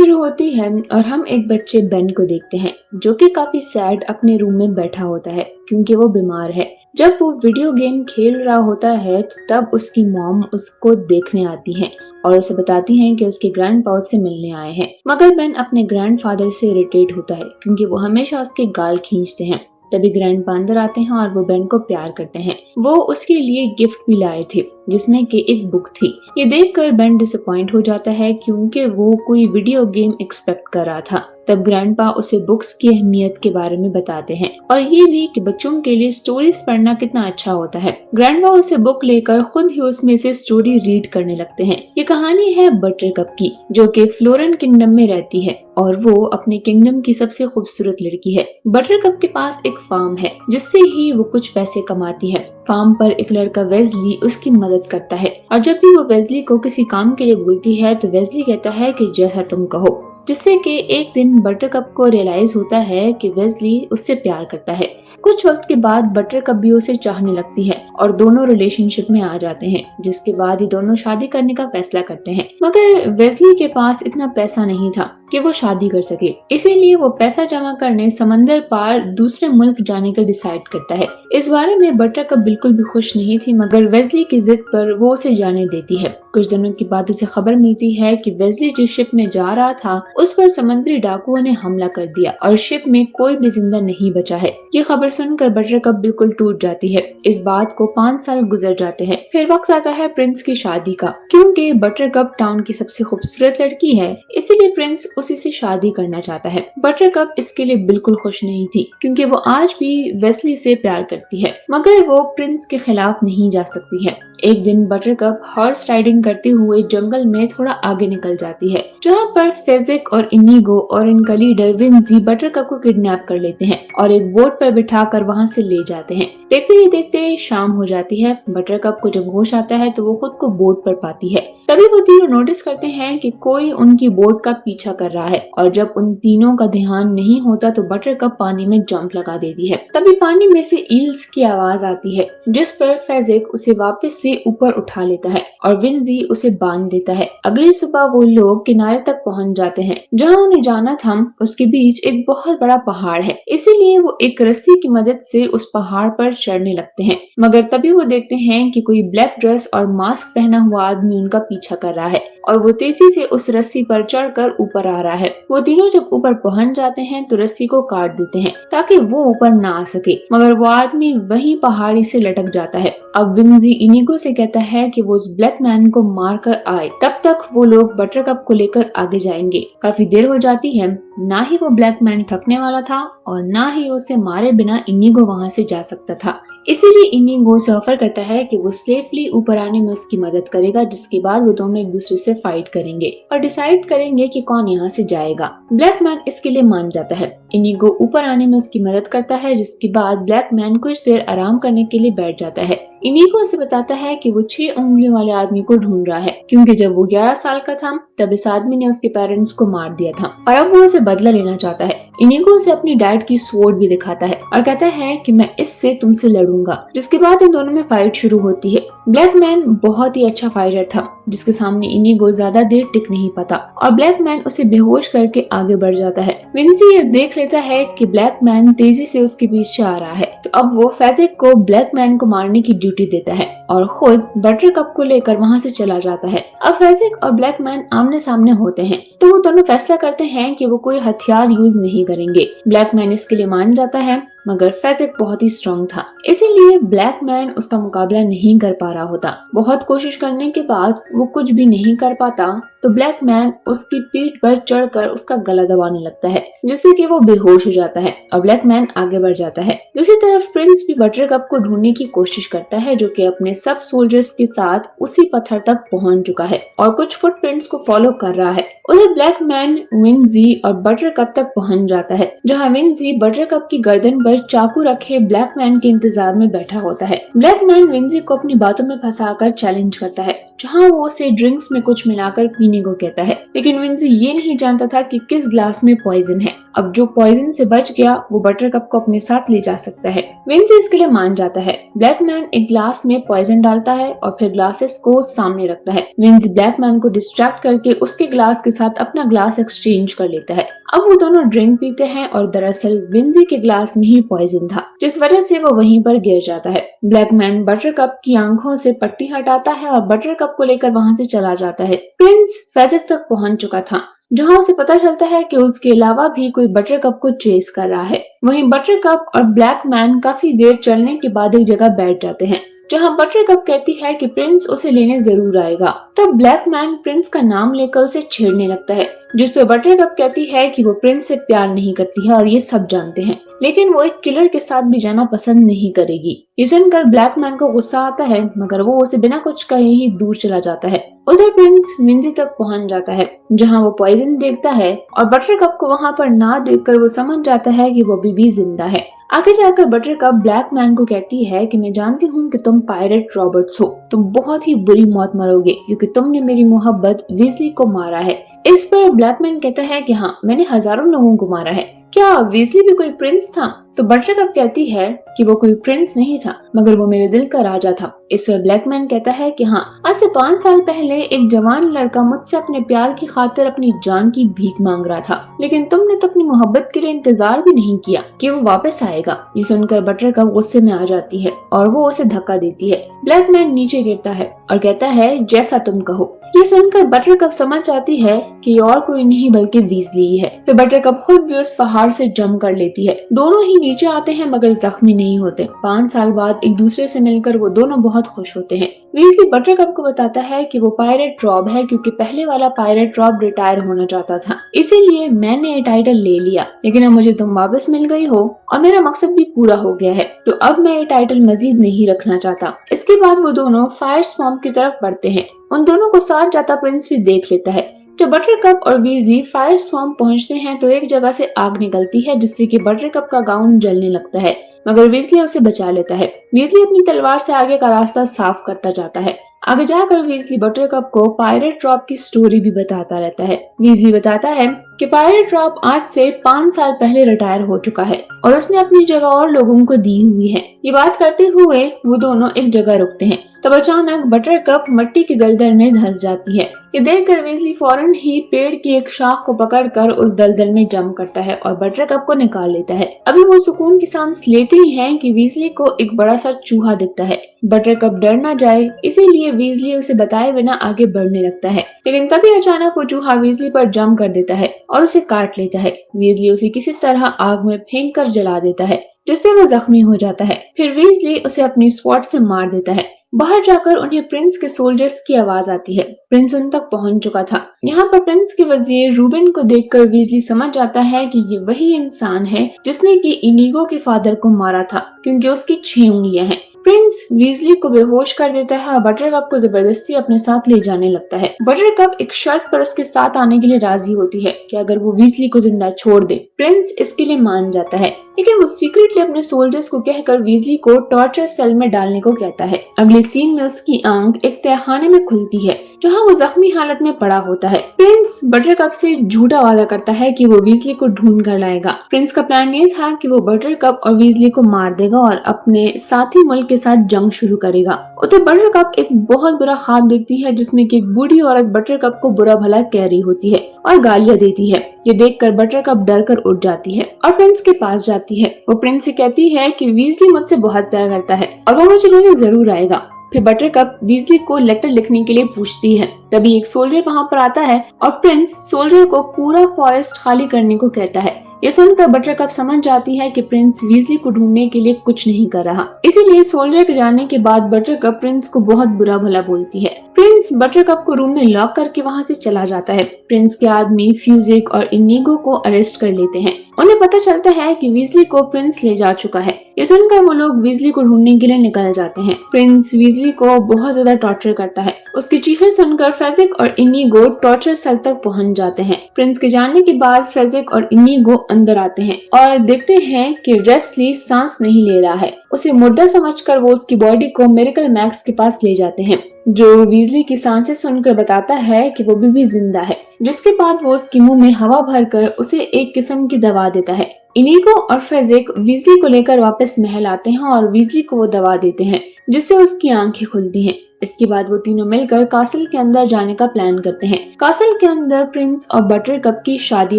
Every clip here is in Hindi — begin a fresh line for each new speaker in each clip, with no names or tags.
शुरू होती है और हम एक बच्चे बेन को देखते हैं जो कि काफी सैड अपने रूम में बैठा होता है क्योंकि वो बीमार है। जब वो वीडियो गेम खेल रहा होता है तो तब उसकी मॉम उसको देखने आती हैं और उसे बताती हैं कि उसके ग्रैंडपा उससे मिलने आए हैं। मगर बेन अपने ग्रैंडफादर से इरिटेट होता है क्योंकि वो हमेशा उसके गाल खींचते हैं। तभी ग्रैंडपा अंदर आते हैं और वो बेन को प्यार करते हैं। वो उसके लिए गिफ्ट भी लाए थे जिसमें कि एक बुक थी। ये देखकर बेन डिसअपॉइंट हो जाता है क्योंकि वो कोई वीडियो गेम एक्सपेक्ट कर रहा था। तब ग्रैंडपा उसे बुक्स की अहमियत के बारे में बताते हैं और ये भी कि बच्चों के लिए स्टोरीज पढ़ना कितना अच्छा होता है। ग्रैंडपा उसे बुक लेकर खुद ही उसमें से स्टोरी रीड करने लगते हैं। ये कहानी है बटरकप की जो कि फ्लोरन किंगडम में रहती है और वो अपने किंगडम की सबसे खूबसूरत लड़की है। बटरकप के पास एक फार्म है जिससे ही वो कुछ पैसे कमाती है। फार्म पर एक लड़का वेज़ली उसकी मदद करता है और जब भी वो वेज़ली को किसी काम के लिए बोलती है तो वेज़ली कहता है कि जैसा तुम कहो, जिससे कि एक दिन बटरकप को रियलाइज होता है कि वेज़ली उससे प्यार करता है। कुछ वक्त के बाद बटरकप भी उसे चाहने लगती है और दोनों रिलेशनशिप में आ जाते हैं, जिसके बाद ये दोनों शादी करने का फैसला करते हैं। मगर वेज़ली के पास इतना पैसा नहीं था कि वो शादी कर सके, इसीलिए वो पैसा जमा करने समंदर पार दूसरे मुल्क जाने का डिसाइड करता है। इस बारे में बटरकप बिल्कुल भी खुश नहीं थी मगर वेज़ली की जिद पर वो उसे जाने देती है। कुछ दिनों के बाद उसे खबर मिलती है कि वेज़ली जिस शिप में जा रहा था उस पर समुद्री डाकुओं ने हमला कर दिया और शिप में कोई भी जिंदा नहीं बचा है। ये खबर सुनकर बटरकप बिल्कुल टूट जाती है। इस बात को 5 साल गुजर जाते हैं। फिर वक्त आता है प्रिंस की शादी का। क्योंकि बटरकप टाउन की सबसे खूबसूरत लड़की है इसीलिए प्रिंस उसी से शादी करना चाहता है। बटरकप इसके लिए बिल्कुल खुश नहीं थी क्योंकि वो आज भी वेस्ली से प्यार करती है मगर वो प्रिंस के खिलाफ नहीं जा सकती है। एक दिन बटरकप हॉर्स राइडिंग करते हुए जंगल में थोड़ा आगे निकल जाती है जहाँ पर फेजिक और इनिगो और इनका लीडर विंजी बटरकप को किडनैप कर लेते हैं और एक बोट पर बिठाकर वहाँ से ले जाते हैं। देखते ही देखते शाम हो जाती है। बटरकप को जब होश आता है तो वो खुद को बोट पर पाती है। तभी वो तीनों नोटिस करते हैं कि कोई उनकी बोट का पीछा कर रहा है और जब उन तीनों का ध्यान नहीं होता तो बटरकप पानी में जंप लगा देती है। तभी पानी में से ईल्स की आवाज आती है जिस पर फेजिक उसे वापस से ऊपर उठा लेता है और विंजी उसे बांध देता है। अगली सुबह वो लोग किनारे तक पहुंच जाते हैं जहां उन्हें जाना था। उसके बीच एक बहुत बड़ा पहाड़ है इसीलिए वो एक रस्सी की मदद से उस पहाड़ पर चढ़ने लगते हैं मगर तभी वो देखते हैं कि कोई ब्लैक ड्रेस और मास्क पहना हुआ आदमी उनका पीछा कर रहा है और वो तेजी से उस रस्सी पर चढ़कर ऊपर आ रहा है। वो तीनों जब ऊपर पहुंच जाते हैं तो रस्सी को काट देते हैं ताकि वो ऊपर ना आ सके मगर वो आदमी वहीं पहाड़ी से लटक जाता है। अब विंजी इनिगो से कहता है कि वो उस ब्लैक मैन को मार कर आए, तब तक वो लोग बटरकप को लेकर आगे जाएंगे। काफी देर हो जाती है। ना ही वो ब्लैक मैन थकने वाला था और ना ही उसे मारे बिना इनिगो वहां से जा सकता था। इसीलिए इनिगो से ऑफर करता है कि वो सेफली ऊपर आने में उसकी मदद करेगा, जिसके बाद वो दोनों एक दूसरे से फाइट करेंगे और डिसाइड करेंगे कि कौन यहाँ से जाएगा। ब्लैक मैन इसके लिए मान जाता है। इनिगो ऊपर आने में उसकी मदद करता है जिसके बाद ब्लैक मैन कुछ देर आराम करने के लिए बैठ जाता है। इनिगो से बताता है कि वो 6 उंगलियों वाले आदमी को ढूंढ रहा है क्योंकि जब वो 11 साल का था तब इस आदमी ने उसके पेरेंट्स को मार दिया था और अब वो उसे बदला लेना चाहता है। इनिगो से अपनी डैड की स्वॉर्ड भी दिखाता है और कहता है कि मैं इससे तुमसे लड़ूंगा, जिसके बाद इन दोनों में फाइट शुरू होती है। ब्लैक मैन बहुत ही अच्छा फाइटर था जिसके सामने इनिगो ज्यादा देर टिक नहीं पाता और ब्लैक मैन उसे बेहोश करके आगे बढ़ जाता है। विंसी ये देख लेता है कि ब्लैक मैन तेजी से उसके पीछे आ रहा है तो अब वो फेजिक को ब्लैक मैन को मारने की ड्यूटी देता है और खुद बटरकप को लेकर वहाँ से चला जाता है। अब फेजिक और ब्लैक मैन आमने सामने होते हैं तो वो दोनों फैसला करते हैं कि वो कोई हथियार यूज नहीं करेंगे। ब्लैक मैन इसके लिए मान जाता है मगर फेजिक बहुत ही स्ट्रॉन्ग था इसीलिए ब्लैक मैन उसका मुकाबला नहीं कर पा रहा होता। बहुत कोशिश करने के बाद वो कुछ भी नहीं कर पाता तो ब्लैक मैन उसकी पीठ पर चढ़कर उसका गला दबाने लगता है जिससे कि वो बेहोश हो जाता है और ब्लैक मैन आगे बढ़ जाता है। दूसरी तरफ प्रिंस भी बटरकप को ढूंढने की कोशिश करता है जो कि अपने सब सोल्जर्स के साथ उसी पत्थर तक पहुंच चुका है और कुछ फुटप्रिंट्स को फॉलो कर रहा है। उधर ब्लैक मैन विंजी और बटरकप तक पहुंच जाता है जहाँ विंजी बटरकप की गर्दन पर चाकू रखे ब्लैक मैन के इंतजार में बैठा होता है। ब्लैक मैन विंजी को अपनी बातों में फंसाकर चैलेंज करता है जहाँ वो उसे ड्रिंक्स में कुछ मिलाकर पीने इनिगो कहता है, लेकिन विंजी ये नहीं जानता था कि किस ग्लास में पॉइजन है। अब जो पॉइजन से बच गया वो बटरकप को अपने साथ ले जा सकता है। विंजी इसके लिए मान जाता है। ब्लैकमैन एक ग्लास में पॉइजन डालता है और फिर ग्लासेस को सामने रखता है। विंजी ब्लैकमैन को डिस्ट्रैक्ट करके उसके ग्लास के साथ अपना ग्लास एक्सचेंज कर लेता है। अब वो दोनों ड्रिंक पीते हैं और दरअसल विंजी के ग्लास में ही पॉइजन था, जिस वजह से वो वहीं पर गिर जाता है। ब्लैकमैन बटरकप की आंखों से पट्टी हटाता है और बटरकप को लेकर वहां से चला जाता है। प्रिंस फेज़िक तक पहुंच चुका था, जहां उसे पता चलता है कि उसके अलावा भी कोई बटरकप को चेस कर रहा है। वहीं बटरकप और ब्लैकमैन काफी देर चलने के बाद एक जगह बैठ जाते हैं, जहां बटरकप कहती है कि प्रिंस उसे लेने जरूर आएगा। तब ब्लैकमैन प्रिंस का नाम लेकर उसे छेड़ने लगता है, जिस पे बटरकप कहती है कि वो प्रिंस से प्यार नहीं करती है और ये सब जानते हैं, लेकिन वो एक किलर के साथ भी जाना पसंद नहीं करेगी। ये सुनकर ब्लैकमैन को गुस्सा आता है, मगर वो उसे बिना कुछ कहे ही दूर चला जाता है। उधर प्रिंस विंजी तक पहुंच जाता है, जहां वो पॉइजन देखता है और बटरकप को वहां पर ना देखकर वो समझ जाता है कि वो अभी भी जिंदा है। आगे जाकर बटरकप ब्लैकमैन को कहती है कि मैं जानती हूँ कि तुम पायरेट रॉबर्ट्स हो, तुम बहुत ही बुरी मौत मरोगे क्योंकि तुमने मेरी मोहब्बत वीजली को मारा है। इस पर ब्लैकमैन कहता है कि हाँ, मैंने हजारों लोगों को मारा है, क्या वीजली भी कोई प्रिंस था? तो बटरकप कहती है कि वो कोई प्रिंस नहीं था, मगर वो मेरे दिल का राजा था। इस पर ब्लैकमैन कहता है कि हाँ, आज से 5 साल पहले एक जवान लड़का मुझसे अपने प्यार की खातिर अपनी जान की भीख मांग रहा था, लेकिन तुमने तो अपनी मोहब्बत के लिए इंतजार भी नहीं किया कि वो वापस आएगा। ये सुनकर बटरकप गुस्से में आ जाती है और वो उसे धक्का देती है। ब्लैकमैन नीचे गिरता है और कहता है जैसा तुम कहो। ये सुनकर बटरकप समझ जाती है कि और कोई नहीं बल्कि वीजली ही है। फिर बटरकप खुद भी उस पहाड़ से जंप कर लेती है। दोनों ही नीचे आते हैं मगर जख्मी नहीं होते। 5 साल बाद एक दूसरे से मिलकर वो दोनों बहुत खुश होते हैं। वीजली बटरकप को बताता है कि वो पायरेट रॉब है क्योंकि पहले वाला पायरेट रॉब रिटायर होना चाहता था, इसीलिए मैंने ये टाइटल ले लिया, लेकिन अब मुझे तुम वापस मिल गई हो और मेरा मकसद भी पूरा हो गया है, तो अब मैं ये टाइटल मजीद नहीं रखना चाहता। इसके बाद वो दोनों फायर स्वॉम्प की तरफ बढ़ते हैं। उन दोनों को साथ जाता प्रिंस भी देख लेता है। जब बटरकप और वीजली फायर स्वॉम्प पहुंचते हैं तो एक जगह से आग निकलती है, जिससे कि बटरकप का गाउन जलने लगता है, मगर वीजली उसे बचा लेता है। वीजली अपनी तलवार से आगे का रास्ता साफ करता जाता है। आगे जाकर वीजली बटरकप को पायरेट रॉब की स्टोरी भी बताता रहता है। वीजली बताता है कि पायरेट रॉब आज से 5 साल पहले रिटायर हो चुका है और उसने अपनी जगह और लोगों को दी हुई है। ये बात करते हुए वो दोनों एक जगह रुकते हैं। तब अचानक बटरकप मिट्टी की दलदल में धंस जाती है। ये देखकर वीजली फौरन ही पेड़ की एक शाख को पकड़कर उस दलदल में जंप करता है और बटरकप को निकाल लेता है। अभी वो सुकून की सांस लेते ही हैं कि वीजली को एक बड़ा सा चूहा दिखता है। बटरकप डर ना जाए इसीलिए वीजली उसे बताए बिना आगे बढ़ने लगता है, लेकिन तभी अचानक वो चूहा वीजली पर जंप कर देता है और उसे काट लेता है। वीजली उसे किसी तरह आग में फेंक कर जला देता है, जिससे वो जख्मी हो जाता है। फिर वीजली उसे अपनी स्वॉर्ड से मार देता है। बाहर जाकर उन्हें प्रिंस के सोल्जर्स की आवाज आती है। प्रिंस उन तक पहुंच चुका था। यहाँ पर प्रिंस के वजीर रूबेन को देखकर वीजली समझ जाता है कि ये वही इंसान है जिसने कि इनिगो के फादर को मारा था, क्योंकि उसकी 6 उंगलियां हैं। प्रिंस वीजली को बेहोश कर देता है और बटरकप को जबरदस्ती अपने साथ ले जाने लगता है। बटरकप एक शर्त पर उसके साथ आने के लिए राजी होती है कि अगर वो वीजली को जिंदा छोड़ दे। प्रिंस इसके लिए मान जाता है, लेकिन वो सीक्रेटली अपने सोल्जर्स को कहकर वीजली को टॉर्चर सेल में डालने को कहता है। अगले सीन में उसकी आंख एक तहखाने में खुलती है, जहां वो जख्मी हालत में पड़ा होता है। प्रिंस बटरकप से झूठा वादा करता है कि वो वीजली को ढूंढ कर लाएगा। प्रिंस का प्लान ये था कि वो बटरकप और वीजली को मार देगा और अपने साथी मुल्क के साथ जंग शुरू करेगा। उधर बटरकप एक बहुत बुरा ख्वाब देखती है, जिसमें कि एक बूढ़ी औरत बटरकप को बुरा भला कह रही होती है और गालियां देती है। ये देखकर बटरकप डर कर उठ जाती है और प्रिंस के पास जाती है। वो प्रिंस से कहती है कि वीजली मुझसे बहुत प्यार करता है और वो मुझे लेने जरूर आएगा। फिर बटरकप वीजली को लेटर लिखने के लिए पूछती है। तभी एक सोल्जर वहाँ पर आता है और प्रिंस सोल्जर को पूरा फॉरेस्ट खाली करने को कहता है। ये सुनकर बटरकप समझ जाती है कि प्रिंस वीजली को ढूंढने के लिए कुछ नहीं कर रहा, इसीलिए सोल्जर के जाने के बाद बटरकप प्रिंस को बहुत बुरा भला बोलती है। प्रिंस बटरकप को रूम में लॉक करके वहाँ से चला जाता है। प्रिंस के आदमी फ्यूजिक और इनिगो को अरेस्ट कर लेते हैं। उन्हें पता चलता है कि वीजली को प्रिंस ले जा चुका है। ये सुनकर वो लोग वीजली को ढूंढने के लिए निकल जाते हैं। प्रिंस वीजली को बहुत ज्यादा टॉर्चर करता है। उसकी चीखें सुनकर फ्रेजिक और इनिगो टॉर्चर सेल तक पहुंच जाते हैं। प्रिंस के जाने के बाद फ्रेजिक और इनिगो अंदर आते हैं और देखते हैं कि रेस्ली सांस नहीं ले रहा है। उसे मुर्दा समझकर वो उसकी बॉडी को मिरेकल मैक्स के पास ले जाते हैं। जो वीजली की सांसें सुनकर बताता है कि वो भी जिंदा है, जिसके बाद वो उसके मुंह में हवा भरकर उसे एक किस्म की दवा देता है। इनिगो और फेजिक वीजली को लेकर वापस महल आते हैं और वीजली को वो दवा देते हैं, जिससे उसकी आंखें खुलती हैं। इसके बाद वो तीनों मिलकर कासल के अंदर जाने का प्लान करते हैं। कासल के अंदर प्रिंस और बटरकप की शादी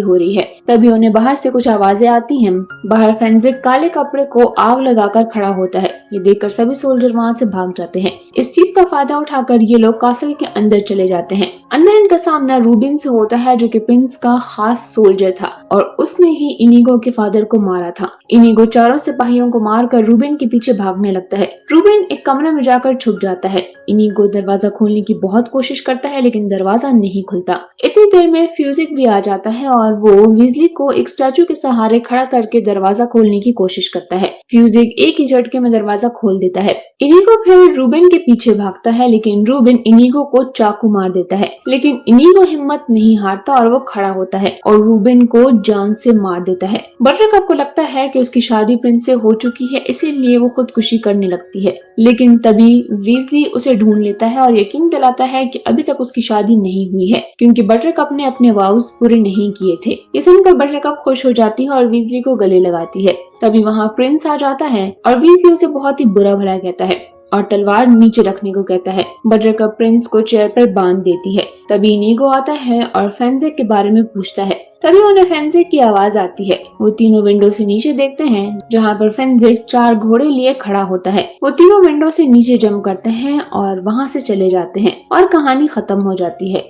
हो रही है। तभी उन्हें बाहर से कुछ आवाजें आती हैं। बाहर फेंजिक काले कपड़े को आग लगाकर खड़ा होता है। ये देखकर सभी सोल्जर वहाँ से भाग जाते हैं। इस चीज का फायदा उठाकर ये लोग कासल के अंदर चले जाते हैं। अंदर इनका सामना रूबिन से होता है, जो कि प्रिंस का खास सोल्जर था और उसने ही इनिगो के फादर को मारा था। इनिगो चारों सिपाहियों को मारकर रूबिन के पीछे भागने लगता है। रूबिन एक कमरे में जाकर छुप जाता है। इनिगो दरवाजा खोलने की बहुत कोशिश करता है, लेकिन दरवाजा नहीं खुलता। इतनी देर में फ्यूजिक भी आ जाता है और वो वीजली को एक स्टैचू के सहारे खड़ा करके दरवाजा खोलने की कोशिश करता है। फ्यूजिक एक ही झटके में दरवाजा खोल देता है। इनिगो फिर रूबिन के पीछे भागता है, लेकिन रूबिन इनिगो को चाकू मार देता है। लेकिन इनिगो हिम्मत नहीं हारता और वो खड़ा होता है और रूबिन को जान से मार देता है। बटरकप को लगता है कि उसकी शादी प्रिंस से हो चुकी है, इसीलिए वो खुदकुशी करने लगती है। लेकिन तभी वीजली उसे ढूंढ लेता है और यकीन दिलाता है कि अभी तक उसकी शादी नहीं हुई है, क्योंकि बटरकप ने अपने वाउस पूरे नहीं किए थे। ये सुनकर बटरकप खुश हो जाती है और वीजली को गले लगाती है। तभी वहाँ प्रिंस आ जाता है और वीजली उसे बहुत ही बुरा भला कहता है और तलवार नीचे रखने को कहता है। बटरकप प्रिंस को चेयर पर बांध देती है। तभी इनिगो आता है और फेंजिक के बारे में पूछता है। तभी उन्हें फेंजिक की आवाज आती है। वो तीनों विंडो से नीचे देखते हैं, जहाँ पर फेंजिक 4 घोड़े लिए खड़ा होता है। वो तीनों विंडो से नीचे जंप करते हैं और वहाँ से चले जाते हैं और कहानी खत्म हो जाती है।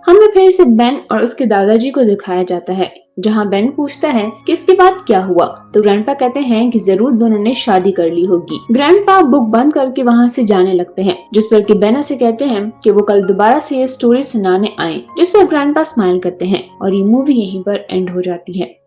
हमें फिर से बेन और उसके दादाजी को दिखाया जाता है, जहाँ बेन पूछता है कि इसके बाद क्या हुआ, तो ग्रैंडपा कहते हैं कि जरूर दोनों ने शादी कर ली होगी। ग्रैंडपा बुक बंद करके वहाँ से जाने लगते हैं, जिस पर कि बेन उसे कहते हैं कि वो कल दोबारा से ये स्टोरी सुनाने आए, जिस पर ग्रैंडपा स्माइल करते हैं और ये मूवी यहीं पर एंड हो जाती है।